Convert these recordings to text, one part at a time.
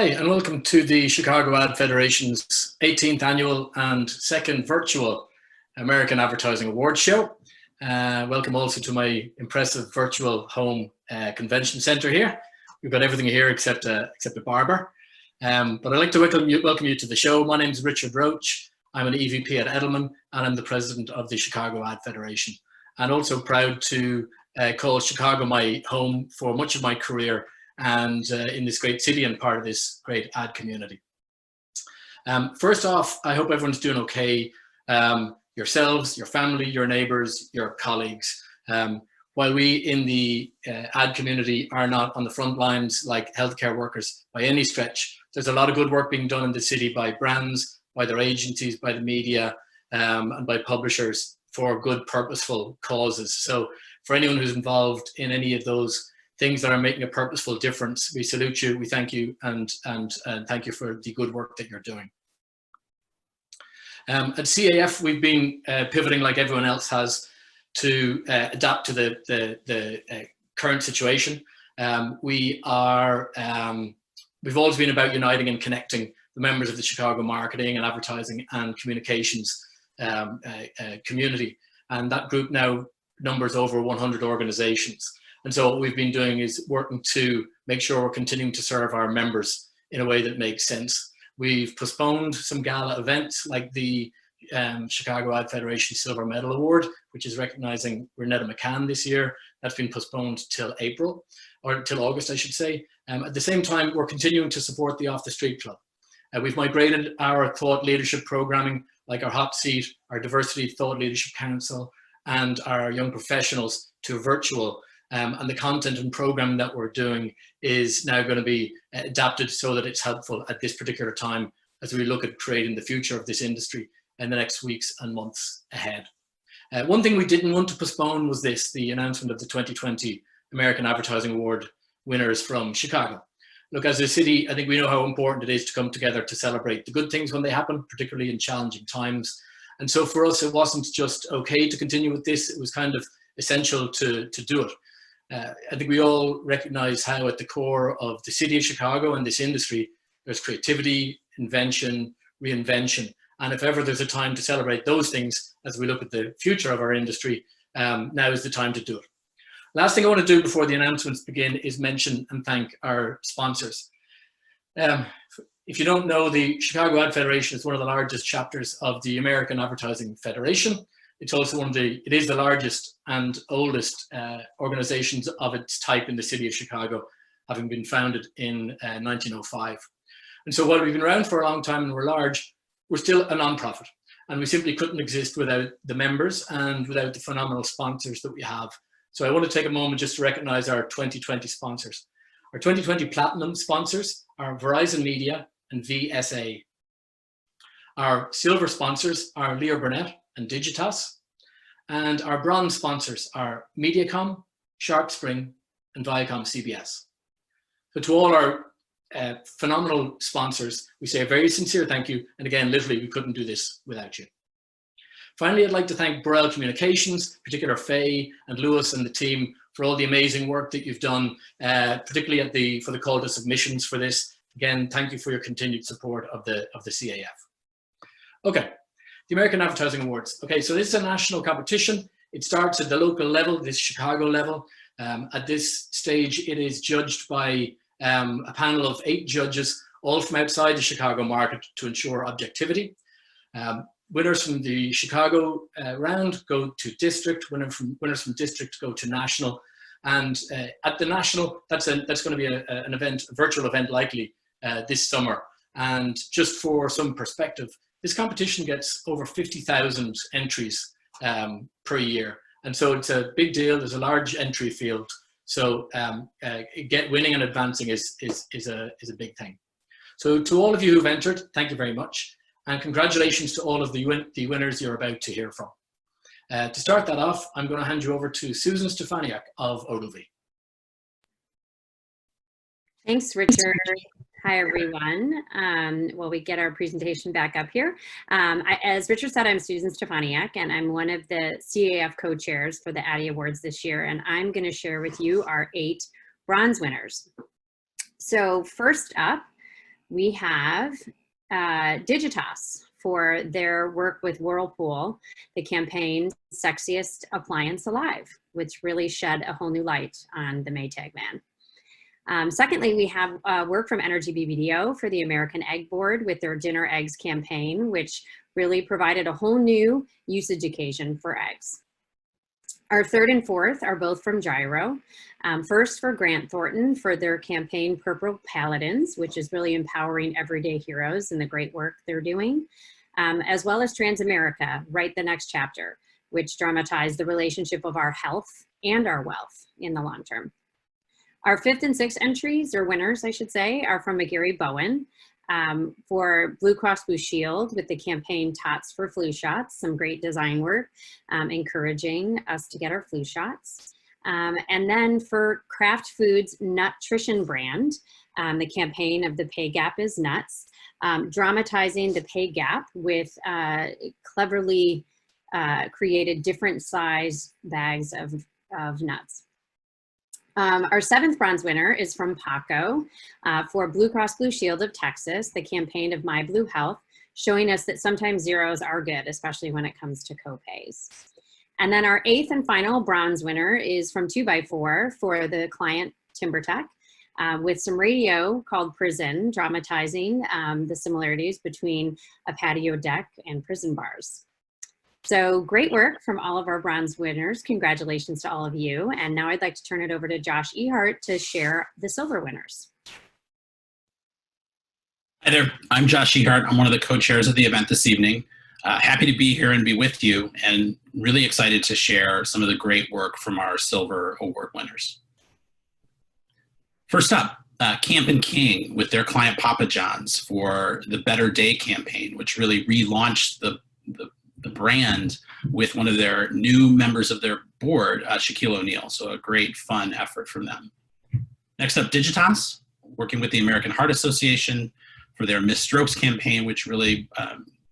Hi, and welcome to the Chicago Ad Federation's 18th annual and second virtual American Advertising Awards show. Welcome also to my impressive virtual home convention center here. We've got everything here except a barber. But I'd like to welcome you to the show. My name is Richard Roach. I'm an EVP at Edelman, and I'm the president of the Chicago Ad Federation. And also proud to call Chicago my home for much of my career, and in this great city and part of this great ad community. First off, I hope everyone's doing okay. Yourselves, your family, your neighbors, your colleagues. While we in the ad community are not on the front lines like healthcare workers by any stretch, there's a lot of good work being done in the city by brands, by their agencies, by the media, and by publishers for good, purposeful causes. So for anyone who's involved in any of those things that are making a purposeful difference, we salute you, we thank you, and thank you for the good work that you're doing. At CAF, we've been pivoting like everyone else has to adapt to the current situation. We've always been about uniting and connecting the members of the Chicago marketing and advertising and communications community. And that group now numbers over 100 organizations. And so what we've been doing is working to make sure we're continuing to serve our members in a way that makes sense. We've postponed some gala events like the Chicago Ad Federation Silver Medal Award, which is recognizing Renetta McCann this year. That's been postponed till April, or till August, I should say. At the same time, we're continuing to support the Off the Street Club. We've migrated our thought leadership programming, like our Hot Seat, our Diversity Thought Leadership Council, and our Young Professionals to virtual. And the content and programming that we're doing is now going to be adapted so that it's helpful at this particular time as we look at creating the future of this industry in the next weeks and months ahead. One thing we didn't want to postpone was the announcement of the 2020 American Advertising Award winners from Chicago. Look, as a city, I think we know how important it is to come together to celebrate the good things when they happen, particularly in challenging times. And so for us, it wasn't just okay to continue with this, it was kind of essential to do it. I think we all recognize how at the core of the city of Chicago and this industry, there's creativity, invention, reinvention. And if ever there's a time to celebrate those things as we look at the future of our industry, now is the time to do it. Last thing I want to do before the announcements begin is mention and thank our sponsors. If you don't know, the Chicago Ad Federation is one of the largest chapters of the American Advertising Federation. It's also it is the largest and oldest organizations of its type in the city of Chicago, having been founded in 1905. And so while we've been around for a long time and we're large, we're still a nonprofit. And we simply couldn't exist without the members and without the phenomenal sponsors that we have. So I want to take a moment just to recognize our 2020 sponsors. Our 2020 Platinum sponsors are Verizon Media and VSA. Our silver sponsors are Leo Burnett and Digitas, and our bronze sponsors are Mediacom, SharpSpring, and Viacom CBS. So to all our phenomenal sponsors, we say a very sincere thank you, and again, literally, we couldn't do this without you. Finally, I'd like to thank Burrell Communications, particularly Faye and Lewis and the team for all the amazing work that you've done, particularly for the call to submissions for this. Again, thank you for your continued support of the CAF. Okay. The American Advertising Awards. Okay, so this is a national competition. It starts at the local level, this Chicago level. At this stage, it is judged by a panel of 8 judges, all from outside the Chicago market to ensure objectivity. Winners from the Chicago round go to district. Winners from district go to national. And at the national, that's going to be an event, a virtual event likely this summer. And just for some perspective, this competition gets over 50,000 entries per year. And so it's a big deal. There's a large entry field. So winning and advancing is a big thing. So to all of you who've entered, thank you very much. And congratulations to all of the winners you're about to hear from. To start that off, I'm going to hand you over to Susan Stefaniak of Ogilvy. Thanks, Richard. Hi, everyone. While we get our presentation back up here. As Richard said, I'm Susan Stefaniak, and I'm one of the CAF co-chairs for the Addy Awards this year, and I'm going to share with you our 8 bronze winners. So first up, we have Digitas for their work with Whirlpool, the campaign Sexiest Appliance Alive, which really shed a whole new light on the Maytag man. Secondly, we have work from Energy BBDO for the American Egg Board with their Dinner Eggs campaign, which really provided a whole new usage occasion for eggs. Our third and fourth are both from Gyro. First for Grant Thornton for their campaign Purple Paladins, which is really empowering everyday heroes and the great work they're doing, as well as Transamerica, Write the Next Chapter, which dramatized the relationship of our health and our wealth in the long term. Our fifth and sixth entries, or winners, I should say, are from McGarry Bowen for Blue Cross Blue Shield with the campaign Tots for Flu Shots, some great design work encouraging us to get our flu shots. And then for Kraft Foods Nutrition brand, the campaign of The Pay Gap is Nuts, dramatizing the pay gap with cleverly created different size bags of nuts. Our seventh bronze winner is from Paco for Blue Cross Blue Shield of Texas, the campaign of My Blue Health, showing us that sometimes zeros are good, especially when it comes to co-pays. And then our eighth and final bronze winner is from 2x4 for the client TimberTech with some radio called Prison, dramatizing the similarities between a patio deck and prison bars. So great work from all of our bronze winners. Congratulations to all of you. And now I'd like to turn it over to Josh Ehart to share the silver winners. Hi there, I'm Josh Ehart. I'm one of the co-chairs of the event this evening. Happy to be here and be with you, and really excited to share some of the great work from our silver award winners. First up, Camp and King with their client Papa John's for the Better Day campaign, which really relaunched the brand with one of their new members of their board, Shaquille O'Neal. So a great fun effort from them. Next up, Digitas, working with the American Heart Association for their Miss Strokes campaign, which really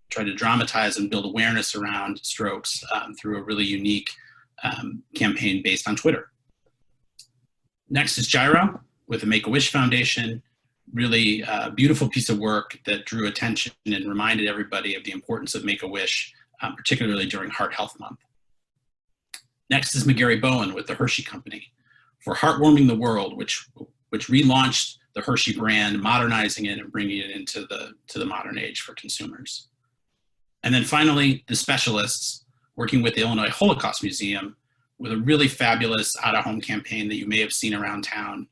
tried to dramatize and build awareness around strokes through a really unique campaign based on Twitter. Next is Gyro with the Make-A-Wish Foundation. Really beautiful piece of work that drew attention and reminded everybody of the importance of Make-A-Wish, particularly during Heart Health Month. Next is McGarry Bowen with the Hershey Company for Heartwarming the World, which relaunched the Hershey brand, modernizing it and bringing it into the modern age for consumers. And then finally, the Specialists, working with the Illinois Holocaust Museum with a really fabulous out-of-home campaign that you may have seen around town,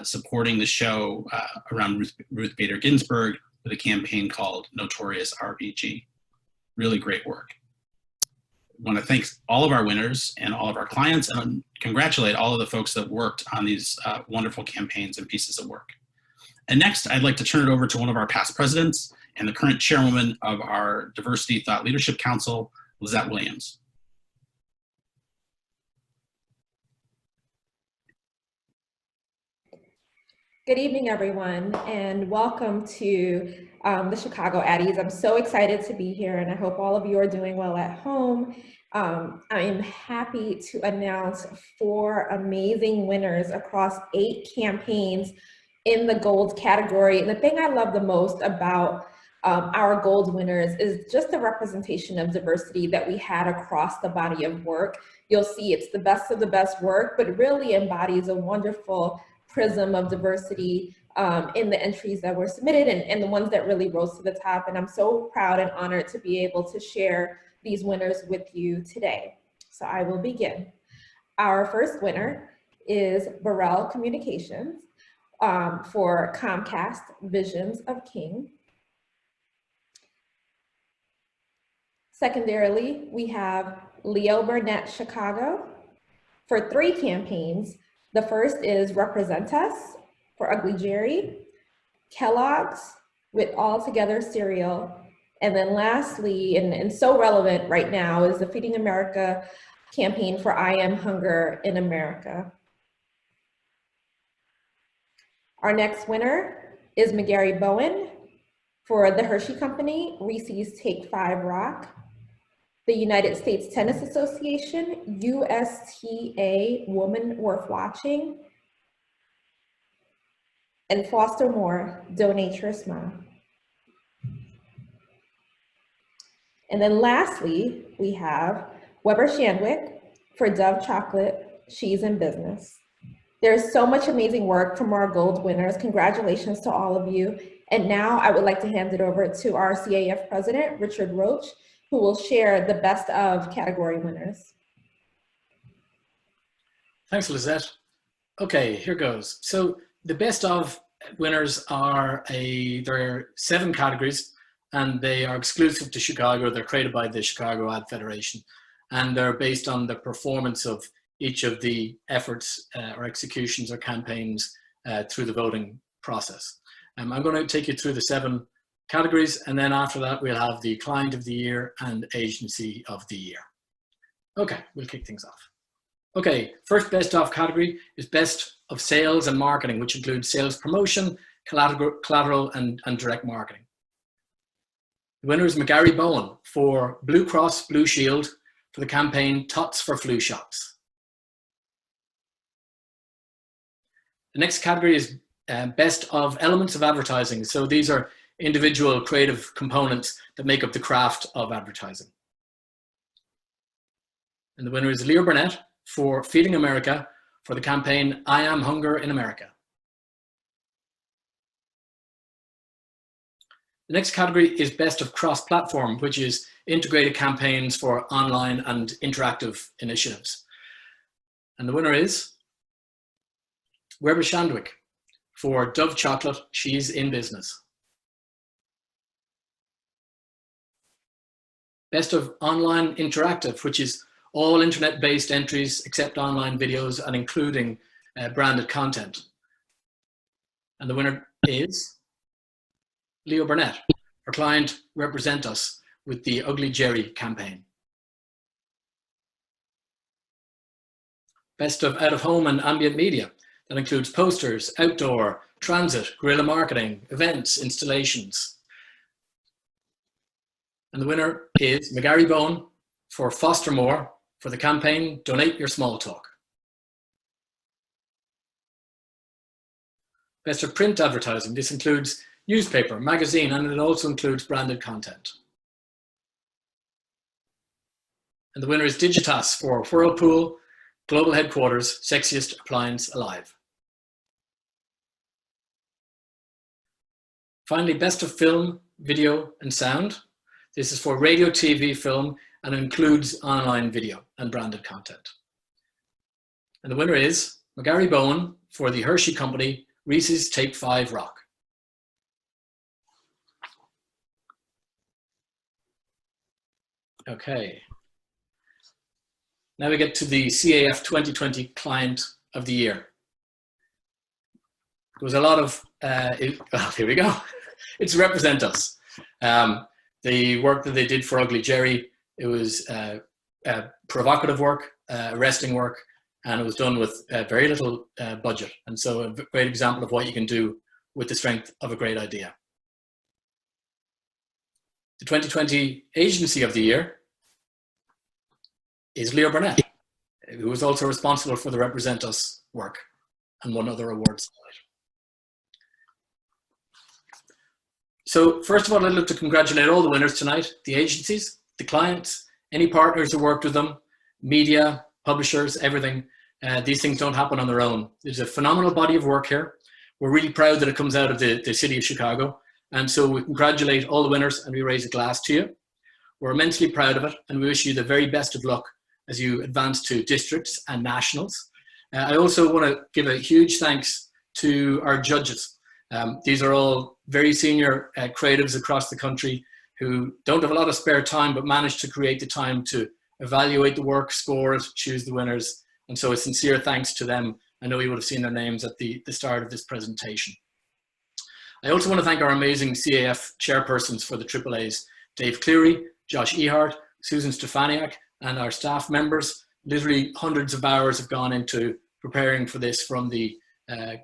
supporting the show around Ruth Bader Ginsburg with a campaign called Notorious RBG. Really great work. I want to thank all of our winners and all of our clients, and congratulate all of the folks that worked on these wonderful campaigns and pieces of work. And next, I'd like to turn it over to one of our past presidents and the current chairwoman of our Diversity Thought Leadership Council, Lizette Williams. Good evening, everyone, and welcome to the Chicago Addies. I'm so excited to be here, and I hope all of you are doing well at home. I am happy to announce 4 amazing winners across 8 campaigns in the gold category. And the thing I love the most about our gold winners is just the representation of diversity that we had across the body of work. You'll see it's the best of the best work, but really embodies a wonderful prism of diversity in the entries that were submitted and the ones that really rose to the top. And I'm so proud and honored to be able to share these winners with you today. So I will begin. Our first winner is Burrell Communications for Comcast Visions of King. Secondarily, we have Leo Burnett Chicago for 3 campaigns. The first is Represent Us for Ugly Jerry, Kellogg's with All Together Cereal, and then lastly, and so relevant right now, is the Feeding America campaign for I Am Hunger in America. Our next winner is McGarry Bowen for the Hershey Company, Reese's Take 5 Rock, the United States Tennis Association, USTA Woman Worth Watching, and Foster More, Donate Your Smile. And then lastly, we have Weber Shandwick for Dove Chocolate, She's in Business. There's so much amazing work from our gold winners. Congratulations to all of you. And now I would like to hand it over to our CAF president, Richard Roach, who will share the best of category winners. Thanks, Lizette. Okay, here goes. So the best of winners are there are 7 categories, and they are exclusive to Chicago. They're created by the Chicago Ad Federation, and they're based on the performance of each of the efforts or executions or campaigns through the voting process. I'm going to take you through the 7 categories, and then after that we'll have the Client of the Year and Agency of the Year. Okay, we'll kick things off. Okay, first best of category is Best of Sales and Marketing, which includes sales promotion, collateral and direct marketing. The winner is McGarry Bowen for Blue Cross Blue Shield for the campaign Tots for Flu Shots. The next category is Best of Elements of Advertising. So these are individual creative components that make up the craft of advertising. And the winner is Leo Burnett for Feeding America for the campaign I Am Hunger in America. The next category is Best of Cross-Platform, which is integrated campaigns for online and interactive initiatives. And the winner is Weber Shandwick for Dove Chocolate, She's in Business. Best of Online Interactive, which is all internet-based entries except online videos and including branded content. And the winner is Leo Burnett for Client Represent Us with the Ugly Jerry campaign. Best of Out of Home and Ambient Media. That includes posters, outdoor, transit, guerrilla marketing, events, installations. And the winner is McGarry Bowen for Foster More for the campaign Donate Your Small Talk. Best of Print Advertising. This includes newspaper, magazine, and it also includes branded content. And the winner is Digitas for Whirlpool, Global Headquarters, Sexiest Appliance Alive. Finally, Best of Film, Video and Sound. This is for radio, TV, film, and includes online video and branded content. And the winner is McGarry Bowen for the Hershey Company, Reese's Take 5 Rock. Okay. Now we get to the CAF 2020 Client of the Year. There was a lot of, here we go. It's Represent Us. The work that they did for Ugly Jerry, it was provocative work, arresting work, and it was done with very little budget. And so a great example of what you can do with the strength of a great idea. The 2020 Agency of the Year is Leo Burnett, who was also responsible for the Represent Us work and won other awards. So first of all, I'd like to congratulate all the winners tonight, the agencies, the clients, any partners who worked with them, media, publishers, everything. These things don't happen on their own. There's a phenomenal body of work here. We're really proud that it comes out of the city of Chicago. And so we congratulate all the winners and we raise a glass to you. We're immensely proud of it and we wish you the very best of luck as you advance to districts and nationals. I also want to give a huge thanks to our judges. These are all very senior creatives across the country who don't have a lot of spare time, but managed to create the time to evaluate the work, score it, choose the winners. And so a sincere thanks to them. I know you would have seen their names at the start of this presentation. I also want to thank our amazing CAF chairpersons for the AAAs, Dave Cleary, Josh Ehart, Susan Stefaniak, and our staff members. Literally hundreds of hours have gone into preparing for this, from the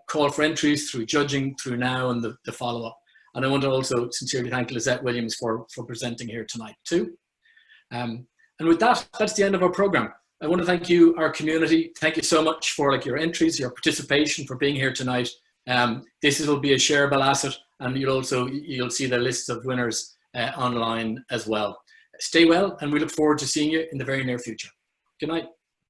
call for entries through judging through now and the follow-up. And I want to also sincerely thank Lizette Williams for presenting here tonight too. And with that, that's the end of our program. I want to thank you, our community. Thank you so much for your entries, your participation, for being here tonight. This will be a shareable asset, and you'll see the lists of winners online as well. Stay well, and we look forward to seeing you in the very near future. Good night.